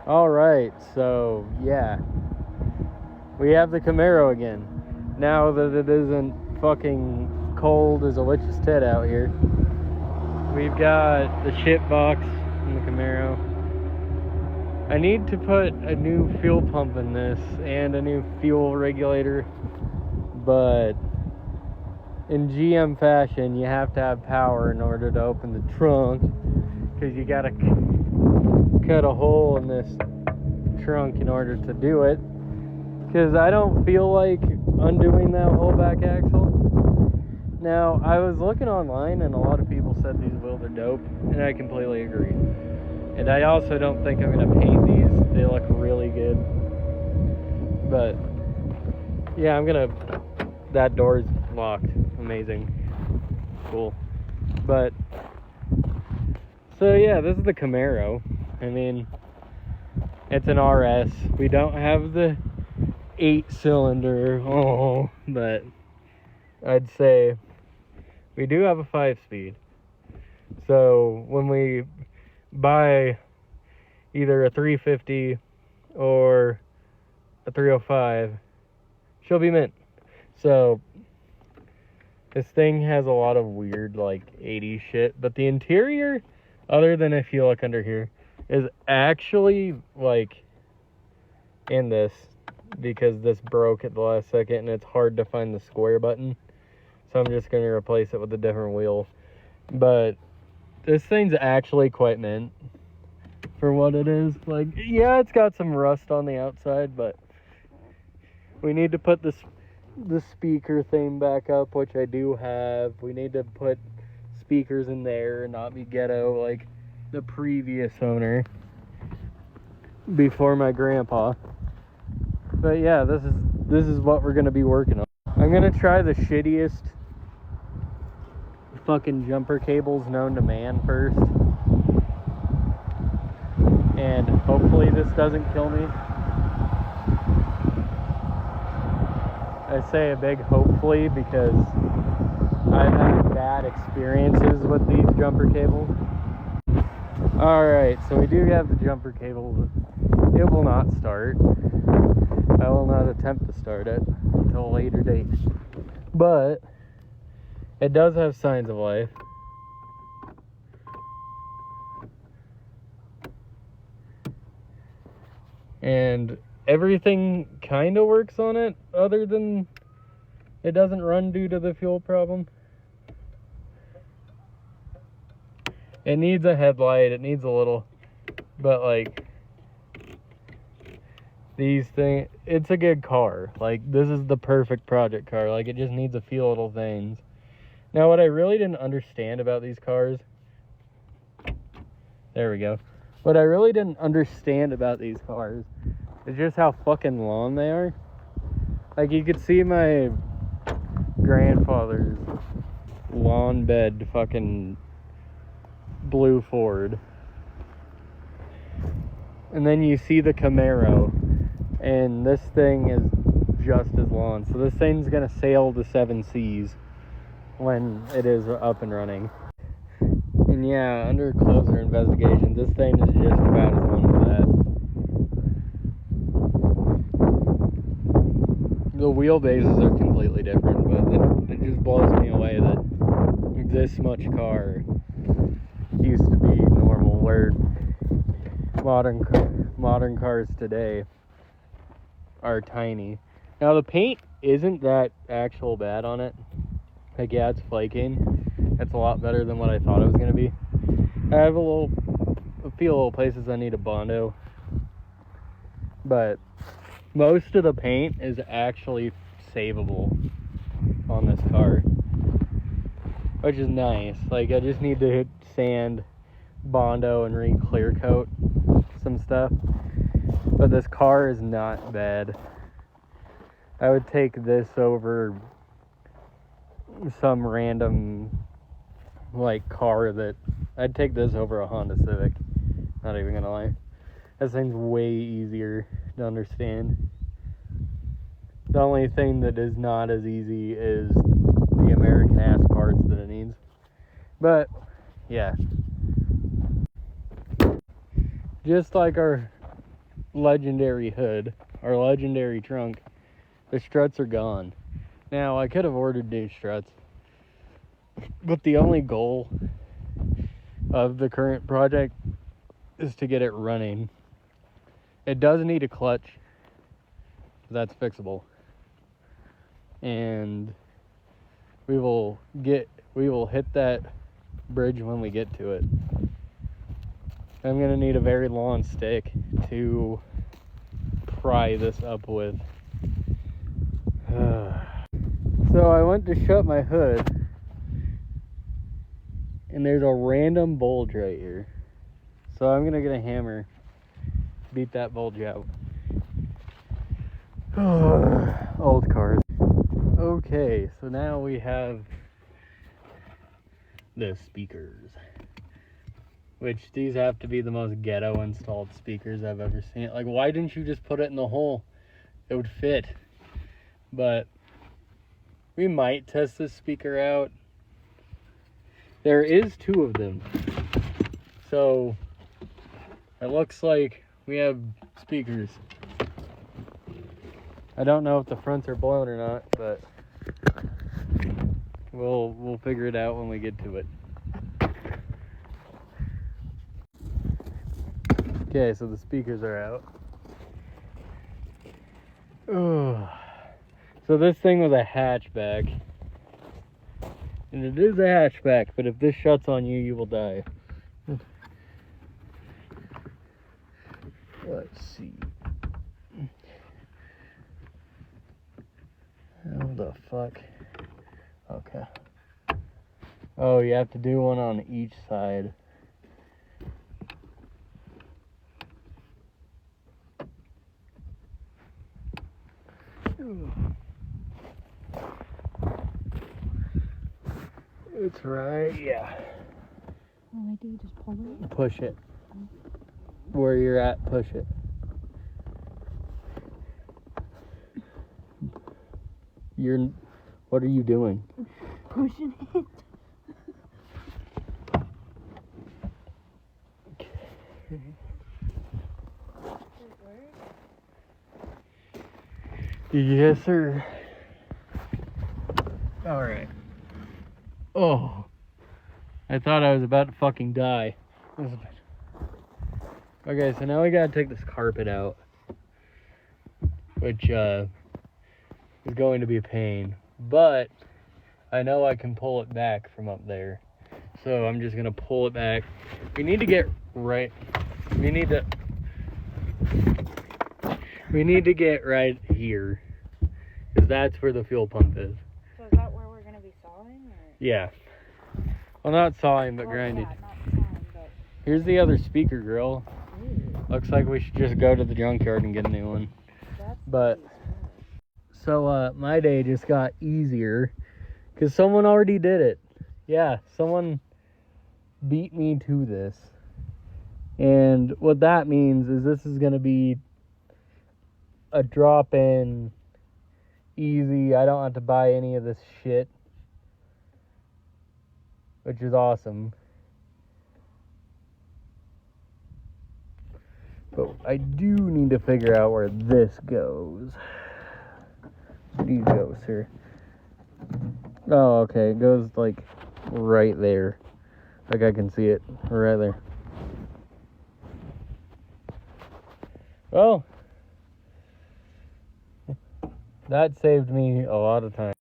Alright, so yeah, we have the Camaro again. Now that it isn't fucking cold as a witch's tit out here, we've got the shit box in the Camaro. I need to put a new fuel pump in this and a new fuel regulator, but in GM fashion, you have to have power in order to open the trunk, because you gotta cut a hole in this trunk in order to do it, because I don't feel like undoing that whole back axle. Now, I was looking online and a lot of people said these wheels are dope, and I completely agree. And I also don't think I'm going to paint these. They look really good. But yeah, that door's locked. Amazing. Cool. But so yeah, this is the Camaro. I mean, it's an RS. We don't have the 8-cylinder. Oh, but I'd say we do have a 5-speed. So when we buy either a 350 or a 305, she'll be mint. So this thing has a lot of weird like 80s shit, but the interior, other than if you look under here, is actually like in this, because this broke at the last second and it's hard to find the square button, so I'm just going to replace it with a different wheel. But this thing's actually quite mint for what it is. Like, yeah, it's got some rust on the outside, but we need to put the speaker thing back up, which I do have. We need to put speakers in there and not be ghetto like the previous owner before my grandpa. But yeah, this is what we're gonna be working on. I'm gonna try the shittiest fucking jumper cables known to man first, and hopefully this doesn't kill me. I say a big hopefully because I've had bad experiences with these jumper cables. Alright, so we do have the jumper cable. It will not start. I will not attempt to start it until a later date. But it does have signs of life. And everything kind of works on it, other than it doesn't run due to the fuel problem. It needs a headlight, it needs a little, but like these things, it's a good car. Like, this is the perfect project car. Like, it just needs a few little things. Now, what I really didn't understand about these cars, there we go. What I really didn't understand about these cars is just how fucking long they are. Like, you could see my grandfather's lawn bed fucking blue Ford. And then you see the Camaro, and this thing is just as long. So this thing's gonna sail the 7 seas when it is up and running. And yeah, under closer investigation, this thing is just about as long as that. The wheelbases are completely different, but it just blows me away that this much car used to be normal, where modern cars today are tiny. Now, the paint isn't that actual bad on it. Like, yeah, it's flaking. It's a lot better than what I thought it was going to be. I have a few little places I need a Bondo, but most of the paint is actually savable on this car, which is nice. Like, I just need to hit sand, Bondo, and re-clear coat some stuff. But this car is not bad. I would take this over some random like car that I'd take this over a Honda Civic. Not even gonna lie. This thing's way easier to understand. The only thing that is not as easy is the American ass parts that it needs. But yeah, just like our legendary hood, our legendary trunk, the struts are gone. Now, I could have ordered new struts, but the only goal of the current project is to get it running. It does need a clutch. That's fixable. And we will hit that bridge when we get to it. I'm gonna need a very long stick to pry this up with. So I went to shut my hood, and there's a random bulge right here. So I'm gonna get a hammer, beat that bulge out. Old cars. Okay, so now we have the speakers, which these have to be the most ghetto installed speakers I've ever seen. Like, why didn't you just put it in the hole? It would fit. But we might test this speaker out. There is 2 of them, so it looks like we have speakers. I don't know if the fronts are blown or not, but we'll figure it out when we get to it. Okay, so the speakers are out. Oh, so this thing was a hatchback, and it is a hatchback, but if this shuts on you, you will die. Let's see. How the fuck? Okay. Oh, you have to do one on each side. It's right, yeah. All I do, just pull it. Push it. Where you're at, push it. What are you doing? Pushing it. Yes, sir. All right. Oh, I thought I was about to fucking die. Okay, so now we gotta take this carpet out, which is going to be a pain, but I know I can pull it back from up there, so I'm just gonna pull it back. We need to get right. We need to get right here, because that's where the fuel pump is. So is that where we're gonna be sawing? Or? Yeah. Well, not sawing, but grinding. Yeah, not sawing, but... Here's the other speaker grill. Ooh. Looks like we should just go to the junkyard and get a new one. But so my day just got easier because someone already did it. Yeah, someone beat me to this. And what that means is this is going to be a drop-in, easy. I don't have to buy any of this shit, which is awesome. But I do need to figure out where this goes. Where do you go, sir? Oh, okay. It goes, like, right there. Like, I can see it right there. Well, that saved me a lot of time.